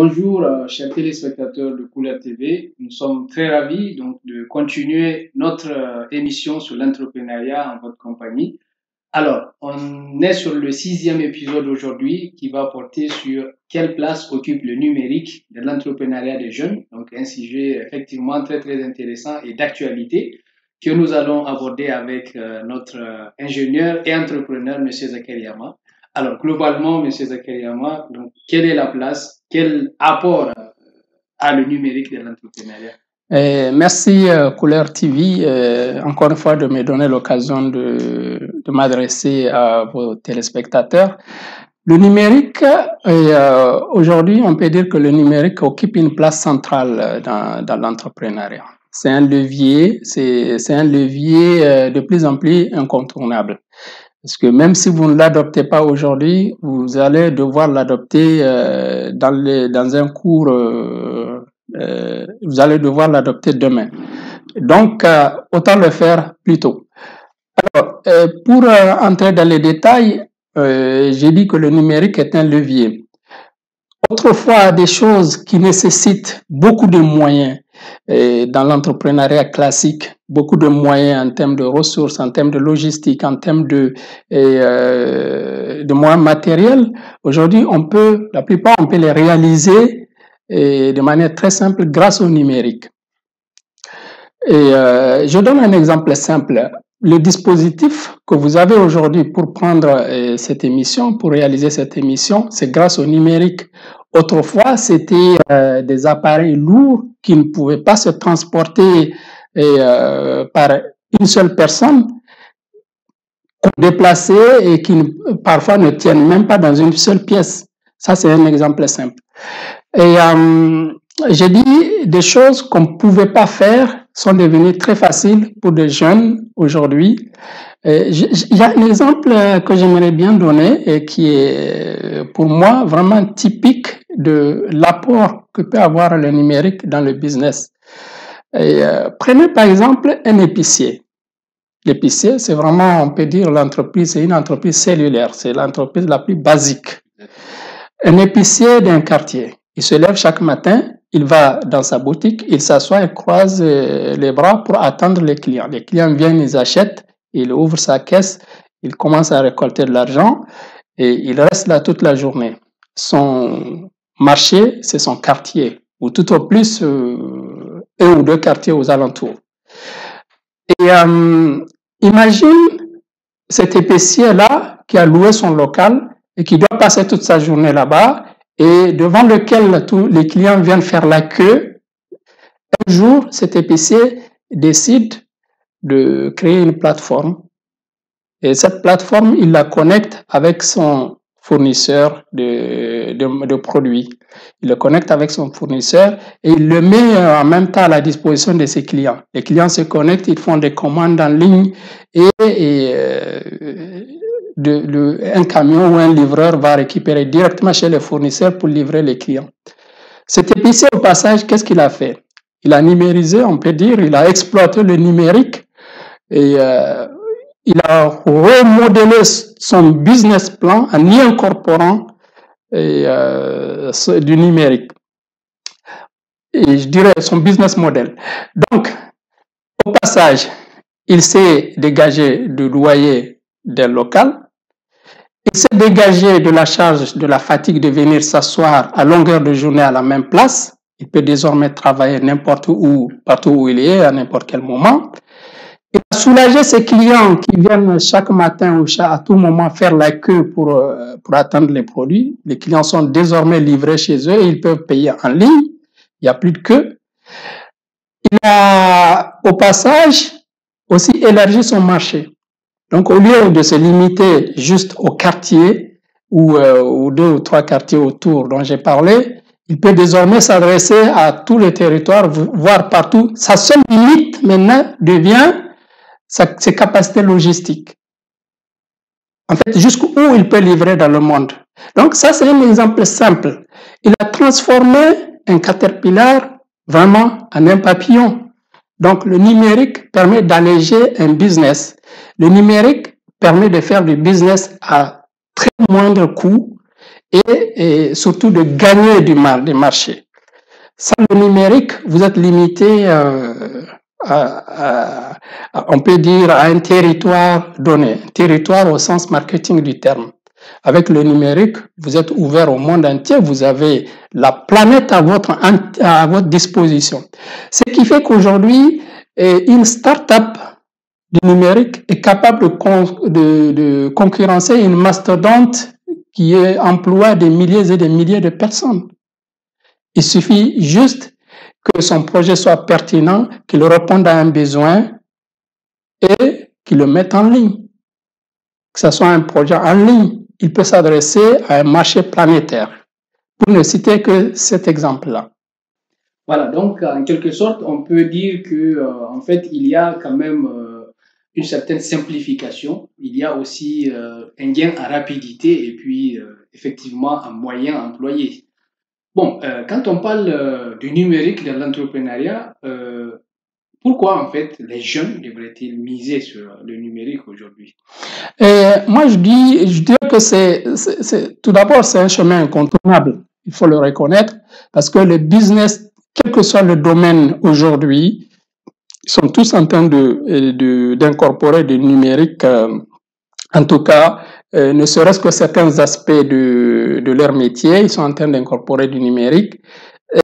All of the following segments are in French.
Bonjour, chers téléspectateurs de Couleur TV. Nous sommes très ravis donc de continuer notre émission sur l'entrepreneuriat en votre compagnie. Alors, on est sur le 6e épisode aujourd'hui qui va porter sur quelle place occupe le numérique de l'entrepreneuriat des jeunes. Donc, un sujet effectivement très très intéressant et d'actualité que nous allons aborder avec notre ingénieur et entrepreneur, M. Zakariama. Alors, globalement, M. Zakariama, donc, quelle est la place, quel apport a le numérique de l'entrepreneuriat? Merci Couleur TV encore une fois de me donner l'occasion de m'adresser à vos téléspectateurs. Le numérique, aujourd'hui on peut dire que le numérique occupe une place centrale dans l'entrepreneuriat. C'est un levier, c'est un levier de plus en plus incontournable. Parce que même si vous ne l'adoptez pas aujourd'hui, vous allez devoir l'adopter dans un cours, vous allez devoir l'adopter demain. Donc, autant le faire plus tôt. Alors, pour entrer dans les détails, j'ai dit que le numérique est un levier. Autrefois, des choses qui nécessitent beaucoup de moyens dans l'entrepreneuriat classique, beaucoup de moyens en termes de ressources, en termes de logistique, en termes de moyens matériels. Aujourd'hui, la plupart, on peut les réaliser de manière très simple grâce au numérique. Et je donne un exemple simple. Le dispositif que vous avez aujourd'hui pour prendre cette émission, pour réaliser cette émission, c'est grâce au numérique. Autrefois, c'était des appareils lourds qui ne pouvaient pas se transporter par une seule personne, qu'on déplaçait et qui parfois ne tiennent même pas dans une seule pièce. Ça, c'est un exemple simple. Et j'ai dit des choses qu'on ne pouvait pas faire sont devenues très faciles pour des jeunes aujourd'hui. Il y a un exemple que j'aimerais bien donner et qui est pour moi vraiment typique de l'apport que peut avoir le numérique dans le business. Et, prenez par exemple un épicier. L'épicier, c'est vraiment, on peut dire, l'entreprise, c'est une entreprise cellulaire, c'est l'entreprise la plus basique. Un épicier d'un quartier, il se lève chaque matin, il va dans sa boutique, il s'assoit et croise les bras pour attendre les clients. Les clients viennent, ils achètent, il ouvre sa caisse, il commence à récolter de l'argent et il reste là toute la journée. Son marché, c'est son quartier, ou tout au plus un ou deux quartiers aux alentours. Et imagine cet épicier-là qui a loué son local et qui doit passer toute sa journée là-bas et devant lequel tous les clients viennent faire la queue. Un jour, cet épicier décide de créer une plateforme et cette plateforme, il la connecte avec son fournisseur de produits. Il le connecte avec son fournisseur et il le met en même temps à la disposition de ses clients. Les clients se connectent, ils font des commandes en ligne et un camion ou un livreur va récupérer directement chez le fournisseur pour livrer les clients. Cet épicier, au passage, qu'est-ce qu'il a fait? Il a numérisé, on peut dire, il a exploité le numérique et il a remodélé son business plan en y incorporant du numérique. Et je dirais son business model. Donc, au passage, il s'est dégagé du loyer d'un local. Il s'est dégagé de la charge, de la fatigue de venir s'asseoir à longueur de journée à la même place. Il peut désormais travailler n'importe où, partout où il est, à n'importe quel moment. Il a soulagé ses clients qui viennent chaque matin ou à tout moment faire la queue pour attendre les produits. Les clients sont désormais livrés chez eux et ils peuvent payer en ligne. Il n'y a plus de queue. Il a, au passage, aussi élargi son marché. Donc, au lieu de se limiter juste au quartier ou deux ou trois quartiers autour dont j'ai parlé, il peut désormais s'adresser à tous les territoires, voire partout. Sa seule limite maintenant devient ses capacités logistiques. En fait, jusqu'où il peut livrer dans le monde. Donc, ça, c'est un exemple simple. Il a transformé un caterpillar vraiment en un papillon. Donc, le numérique permet d'alléger un business. Le numérique permet de faire du business à très moindre coût et surtout de gagner des marchés. Sans le numérique, vous êtes limité on peut dire, à un territoire donné, territoire au sens marketing du terme. Avec le numérique, vous êtes ouvert au monde entier, vous avez la planète à votre disposition. Ce qui fait qu'aujourd'hui, une start-up du numérique est capable de concurrencer une mastodonte qui emploie des milliers et des milliers de personnes. Il suffit juste que son projet soit pertinent, qu'il réponde à un besoin et qu'il le mette en ligne. Que ce soit un projet en ligne, il peut s'adresser à un marché planétaire. Pour ne citer que cet exemple-là. Voilà, donc en quelque sorte, on peut dire que en fait, il y a quand même une certaine simplification. Il y a aussi un gain en rapidité et puis effectivement un moyen employé. Bon, quand on parle du numérique dans l'entrepreneuriat, pourquoi en fait les jeunes devraient-ils miser sur le numérique aujourd'hui? Moi, je dirais que tout d'abord, c'est un chemin incontournable. Il faut le reconnaître parce que le business, quel que soit le domaine aujourd'hui, ils sont tous en train d'incorporer du numérique, en tout cas, ne serait-ce que certains aspects de leur métier, ils sont en train d'incorporer du numérique.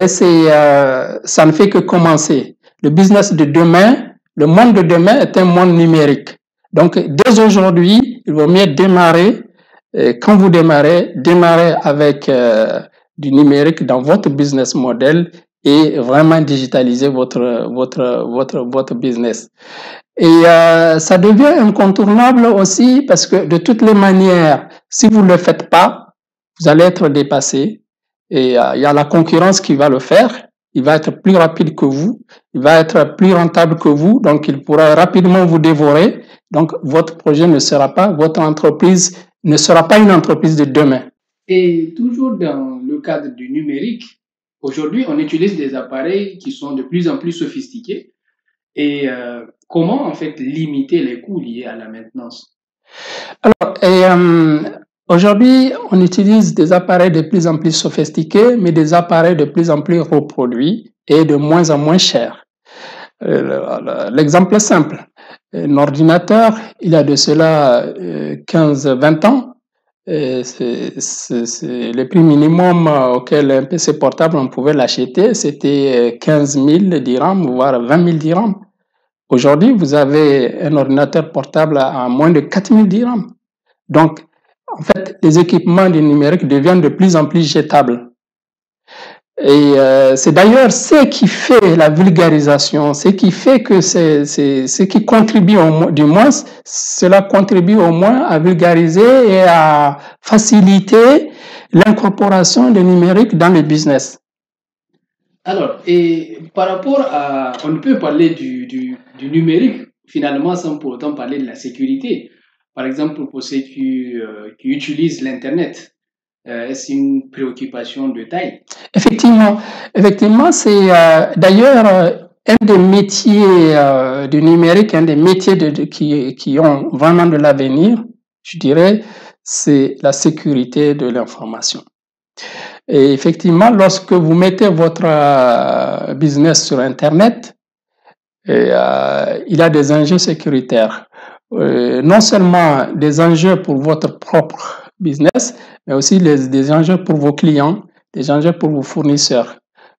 Et ça ne fait que commencer. Le business de demain, le monde de demain est un monde numérique. Donc, dès aujourd'hui, il vaut mieux démarrer. Quand vous démarrez avec du numérique dans votre business model et vraiment digitaliser votre business. Et ça devient incontournable aussi parce que de toutes les manières, si vous ne le faites pas, vous allez être dépassé. Et il y a la concurrence qui va le faire. Il va être plus rapide que vous. Il va être plus rentable que vous. Donc, il pourra rapidement vous dévorer. Donc, votre projet votre entreprise ne sera pas une entreprise de demain. Et toujours dans le cadre du numérique, aujourd'hui, on utilise des appareils qui sont de plus en plus sophistiqués. Et comment, en fait, limiter les coûts liés à la maintenance? Alors, aujourd'hui, on utilise des appareils de plus en plus sophistiqués, mais des appareils de plus en plus reproduits et de moins en moins chers. L'exemple est simple. Un ordinateur, il a de cela 15-20 ans. Le prix minimum auquel un PC portable on pouvait l'acheter, c'était 15 000 dirhams, voire 20 000 dirhams. Aujourd'hui, vous avez un ordinateur portable à moins de 4 000 dirhams. Donc, en fait, les équipements du numérique deviennent de plus en plus jetables. Et c'est d'ailleurs ce qui fait la vulgarisation, ce qui fait que ce qui contribue cela contribue au moins à vulgariser et à faciliter l'incorporation du numérique dans le business. Alors, et par rapport on ne peut parler du numérique finalement sans pour autant parler de la sécurité. Par exemple, pour ceux qui utilisent l'Internet. Est-ce une préoccupation de taille? Effectivement, c'est d'ailleurs un des métiers du numérique, un des métiers qui ont vraiment de l'avenir, je dirais, c'est la sécurité de l'information. Et effectivement, lorsque vous mettez votre business sur Internet, il y a des enjeux sécuritaires. Non seulement des enjeux pour votre propre business, mais aussi des enjeux pour vos clients, des enjeux pour vos fournisseurs.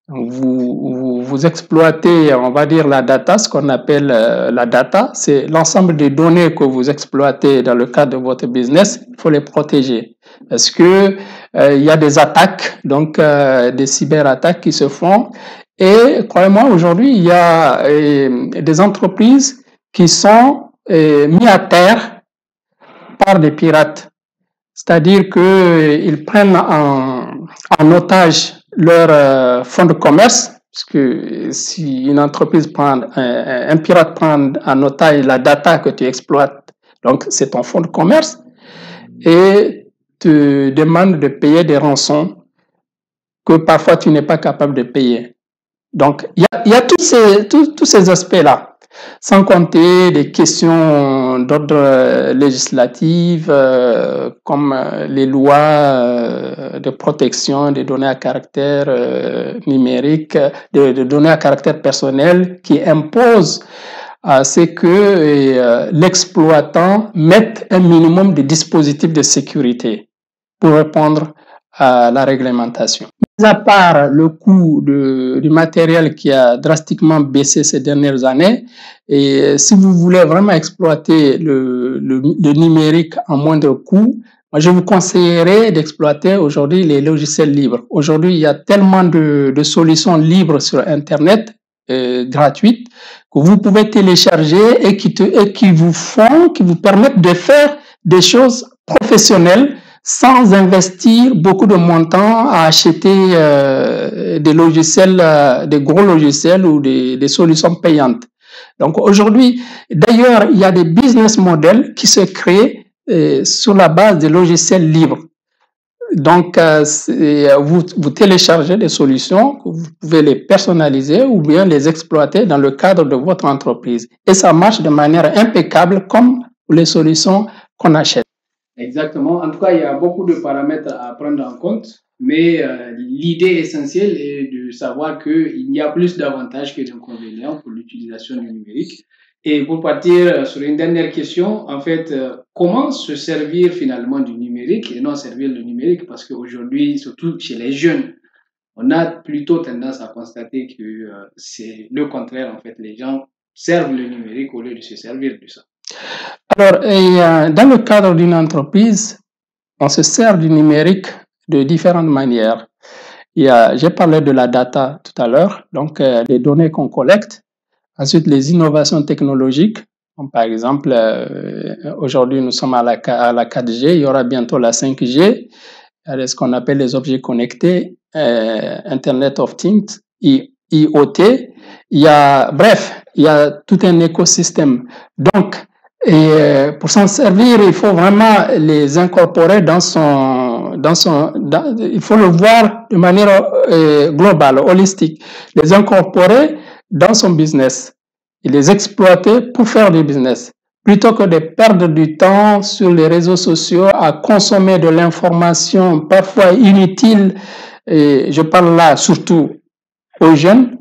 Vous exploitez, on va dire, la data, ce qu'on appelle la data, c'est l'ensemble des données que vous exploitez dans le cadre de votre business, il faut les protéger. Parce que il y a des attaques, donc des cyberattaques qui se font. Et croyez-moi, aujourd'hui, il y a des entreprises qui sont mises à terre par des pirates. C'est-à-dire qu'ils prennent en otage leur fonds de commerce, parce que si une entreprise un pirate prend en otage la data que tu exploites, donc c'est ton fonds de commerce, et te demande de payer des rançons que parfois tu n'es pas capable de payer. Donc il y a tous ces aspects-là. Sans compter des questions d'ordre législatif, comme les lois de protection des données à caractère numérique, de données à caractère personnel, qui imposent à ce que l'exploitant mette un minimum de dispositifs de sécurité pour répondre à la réglementation. Mis à part le coût du matériel qui a drastiquement baissé ces dernières années, et si vous voulez vraiment exploiter le numérique en moindre coût, moi je vous conseillerais d'exploiter aujourd'hui les logiciels libres. Aujourd'hui, il y a tellement de solutions libres sur Internet, gratuites, que vous pouvez télécharger et qui vous permettent de faire des choses professionnelles sans investir beaucoup de montants à acheter des logiciels, des gros logiciels ou des solutions payantes. Donc aujourd'hui, d'ailleurs, il y a des business models qui se créent sur la base des logiciels libres. Donc, vous téléchargez des solutions, vous pouvez les personnaliser ou bien les exploiter dans le cadre de votre entreprise. Et ça marche de manière impeccable comme les solutions qu'on achète. Exactement. En tout cas, il y a beaucoup de paramètres à prendre en compte, mais l'idée essentielle est de savoir qu'il y a plus d'avantages que d'inconvénients pour l'utilisation du numérique. Et pour partir sur une dernière question, en fait, comment se servir finalement du numérique et non servir le numérique? Parce qu'aujourd'hui, surtout chez les jeunes, on a plutôt tendance à constater que c'est le contraire. En fait, les gens servent le numérique au lieu de se servir de ça. Alors, dans le cadre d'une entreprise, on se sert du numérique de différentes manières. J'ai parlé de la data tout à l'heure, donc les données qu'on collecte. Ensuite, les innovations technologiques. Donc, par exemple, aujourd'hui, nous sommes à la 4G, il y aura bientôt la 5G, ce qu'on appelle les objets connectés, Internet of Things, IoT. Il y a tout un écosystème. Donc, pour s'en servir, il faut vraiment les incorporer il faut le voir de manière globale, holistique, les incorporer dans son business et les exploiter pour faire du business, plutôt que de perdre du temps sur les réseaux sociaux à consommer de l'information parfois inutile. Et je parle là surtout aux jeunes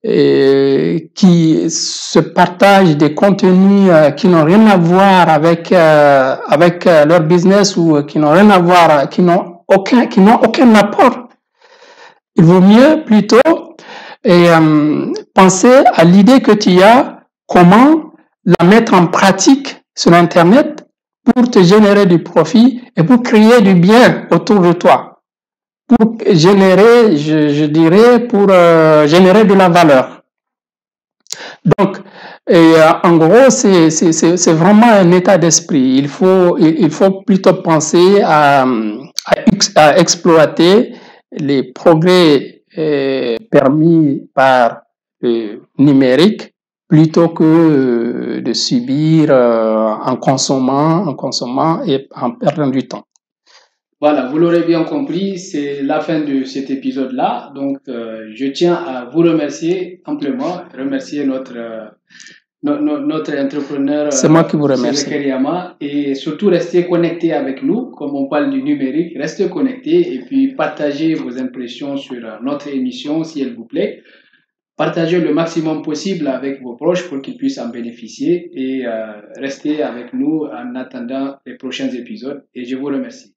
qui se partagent des contenus qui n'ont rien à voir avec leur business ou qui n'ont rien à voir, qui n'ont aucun apport. Il vaut mieux plutôt penser à l'idée que tu as, comment la mettre en pratique sur Internet pour te générer du profit et pour créer du bien autour de toi. Pour générer, je dirais, pour générer de la valeur. Donc, en gros, c'est vraiment un état d'esprit. Il faut plutôt penser à exploiter les progrès permis par le numérique plutôt que de subir en consommant et en perdant du temps. Voilà, vous l'aurez bien compris, c'est la fin de cet épisode-là. Donc, je tiens à vous remercier amplement, remercier notre entrepreneur. C'est moi qui vous remercie. Keriama, et surtout restez connectés avec nous, comme on parle du numérique, restez connectés et puis partagez vos impressions sur notre émission si elle vous plaît. Partagez le maximum possible avec vos proches pour qu'ils puissent en bénéficier et restez avec nous en attendant les prochains épisodes et je vous remercie.